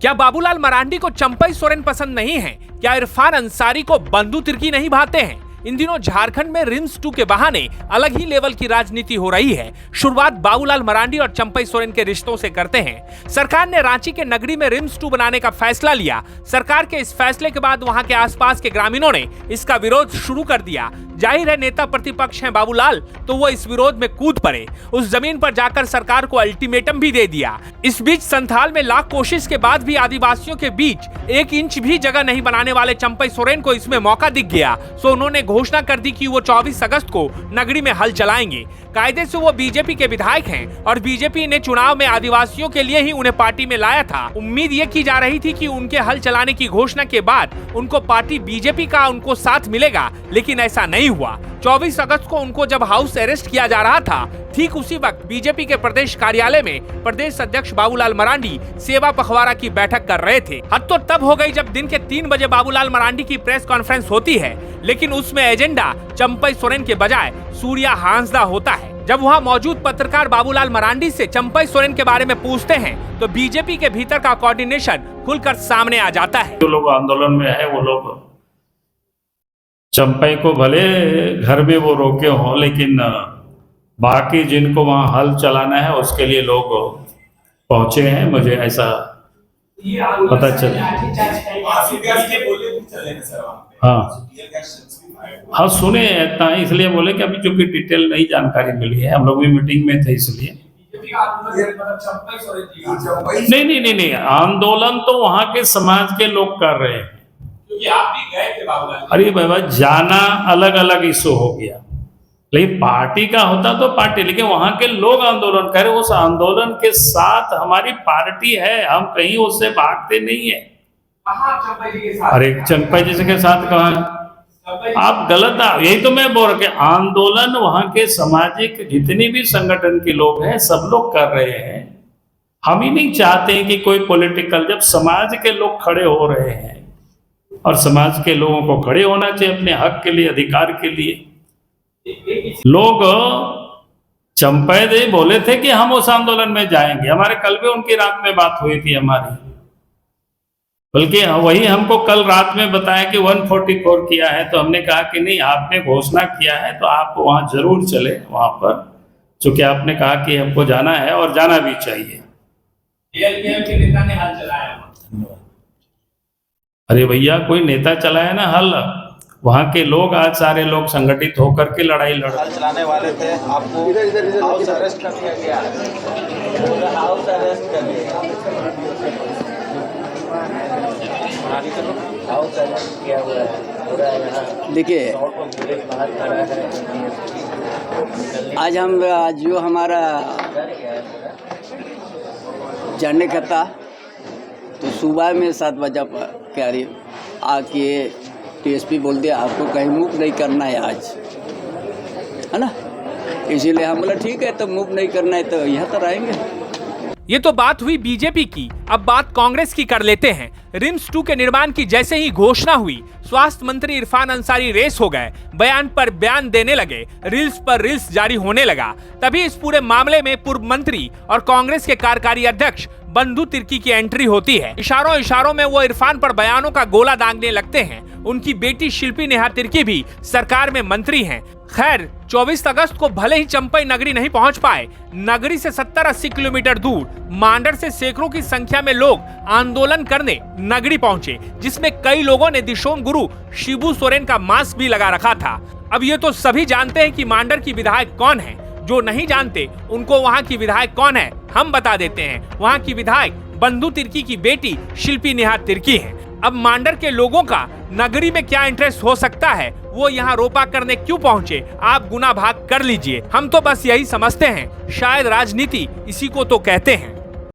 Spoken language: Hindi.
क्या बाबूलाल मरांडी को चंपई सोरेन पसंद नहीं है? क्या इरफान अंसारी को बंधु तिर्की नहीं भाते हैं? इन दिनों झारखंड में रिम्स 2 के बहाने अलग ही लेवल की राजनीति हो रही है। शुरुआत बाबूलाल मरांडी और चंपई सोरेन के रिश्तों से करते हैं। सरकार ने रांची के नगरी में रिम्स 2 बनाने का फैसला लिया। सरकार के इस फैसले के बाद वहां के आसपास के ग्रामीणों ने इसका विरोध शुरू कर दिया। जाहिर है नेता प्रतिपक्ष हैं बाबूलाल, तो वो इस विरोध में कूद पड़े। उस जमीन पर जाकर सरकार को अल्टीमेटम भी दे दिया। इस बीच संथाल में लाख कोशिश के बाद भी आदिवासियों के बीच 1 इंच भी जगह नहीं बनाने वाले चंपई सोरेन को इसमें मौका दिख गया। सो उन्होंने घोषणा कर दी कि वो 24 अगस्त को नगरी में हल चलाएंगे। कायदे से वो बीजेपी के विधायक हैं और बीजेपी ने चुनाव में आदिवासियों के लिए ही उन्हें पार्टी में लाया था। उम्मीद ये की जा रही थी कि उनके हल चलाने की घोषणा के बाद उनको पार्टी बीजेपी का उनको साथ मिलेगा, लेकिन ऐसा नहीं हुआ। 24 अगस्त को उनको जब हाउस अरेस्ट किया जा रहा था, ठीक उसी वक्त बीजेपी के प्रदेश कार्यालय में प्रदेश अध्यक्ष बाबूलाल मरांडी सेवा पखवाड़ा की बैठक कर रहे थे। हद तो तब हो गई जब दिन के 3 बजे बाबूलाल मरांडी की प्रेस कॉन्फ्रेंस होती है, लेकिन उसमें एजेंडा चंपई सोरेन के बजाय सूर्या हांसदा होता है। जब वहां मौजूद पत्रकार बाबूलाल मरांडी से चंपई सोरेन के बारे में पूछते हैं, तो बीजेपी के भीतर का कोऑर्डिनेशन खुलकर सामने आ जाता है। जो लोग आंदोलन में है वो लोग चंपई को भले घर में वो रोके हों, लेकिन बाकी जिनको वहां हल चलाना है उसके लिए लोग पहुंचे हैं। मुझे ऐसा पता चला। हाँ सुने इतना, इसलिए बोले कि अभी चूंकि डिटेल नहीं जानकारी मिली है, हम लोग भी मीटिंग में थे इसलिए। नहीं, आंदोलन तो वहां के समाज के लोग कर रहे हैं। आप भी गए थे बाबूलाल। अरे बाबा, जाना अलग अलग इशू हो गया, लेकिन पार्टी का होता तो पार्टी, लेकिन वहां के लोग आंदोलन कर रहे। उस आंदोलन के साथ हमारी पार्टी है, हम कहीं उससे भागते नहीं है। अरे चंपई जी के साथ कहा आप गलत, यही तो मैं बोल रहा, आंदोलन वहां के सामाजिक जितने भी संगठन के लोग हैं सब लोग कर रहे हैं। हम ही नहीं चाहते हैं कि कोई पॉलिटिकल, जब समाज के लोग खड़े हो रहे हैं और समाज के लोगों को खड़े होना चाहिए अपने हक के लिए, अधिकार के लिए। लोग चंपई जी बोले थे कि हम उस आंदोलन में जाएंगे, हमारे कल भी उनकी रात में बात हुई थी हमारी, बल्कि वही हमको कल रात में बताया कि 144 किया है। तो हमने कहा कि नहीं, आपने घोषणा किया है तो आप वहां जरूर चले वहां पर, चूंकि आपने कहा कि हमको जाना है और जाना भी चाहिए। के नेता ने हल चलाया। अरे भैया, कोई नेता चलाया ना हल, वहाँ के लोग आज सारे लोग संगठित होकर के लड़ाई लड़ रहे चलाने वाले थे। आपको हाउस अरेस्ट कर दिया गया, हाउस अरेस्ट कर दिया, हाउस अरेस्ट किया हुआ है। देखिए, आज हम जो हमारा जानने का था, तो सुबह में 7 बजे पर करीब आके टीएसपी बोल दिया आपको कहीं मूव नहीं करना है आज, है ना। इसीलिए हम बोला ठीक है, तो मूव नहीं करना है तो यहाँ तो रहेंगे। ये तो बात हुई बीजेपी की, अब बात कांग्रेस की कर लेते हैं। रिम्स 2 के निर्माण की जैसे ही घोषणा हुई, स्वास्थ्य मंत्री इरफान अंसारी रेस हो गए, बयान पर बयान देने लगे, रील्स पर रील्स जारी होने लगा। तभी इस पूरे मामले में पूर्व मंत्री और कांग्रेस के कार्यकारी अध्यक्ष बंधु तिर्की की एंट्री होती है। इशारों इशारों में वो इरफान पर बयानों का गोला दागने लगते हैं। उनकी बेटी शिल्पी नेहा तिर्की भी सरकार में मंत्री हैं। खैर, 24 अगस्त को भले ही चंपई नगरी नहीं पहुंच पाए, नगरी से 70-80 किलोमीटर दूर मांडर से सैकड़ों की संख्या में लोग आंदोलन करने नगरी पहुंचे, जिसमें कई लोगों ने दिशोम गुरु शिबू सोरेन का मास्क भी लगा रखा था। अब ये तो सभी जानते हैं कि मांडर की विधायक कौन है। जो नहीं जानते उनको वहाँ की विधायक कौन है हम बता देते हैं। वहाँ की विधायक बंधु तिर्की की बेटी शिल्पी नेहा तिर्की है। अब मांडर के लोगों का नगरी में क्या इंटरेस्ट हो सकता है, वो यहाँ रोपा करने क्यों पहुँचे, आप गुना भाग कर लीजिए। हम तो बस यही समझते हैं, शायद राजनीति इसी को तो कहते हैं।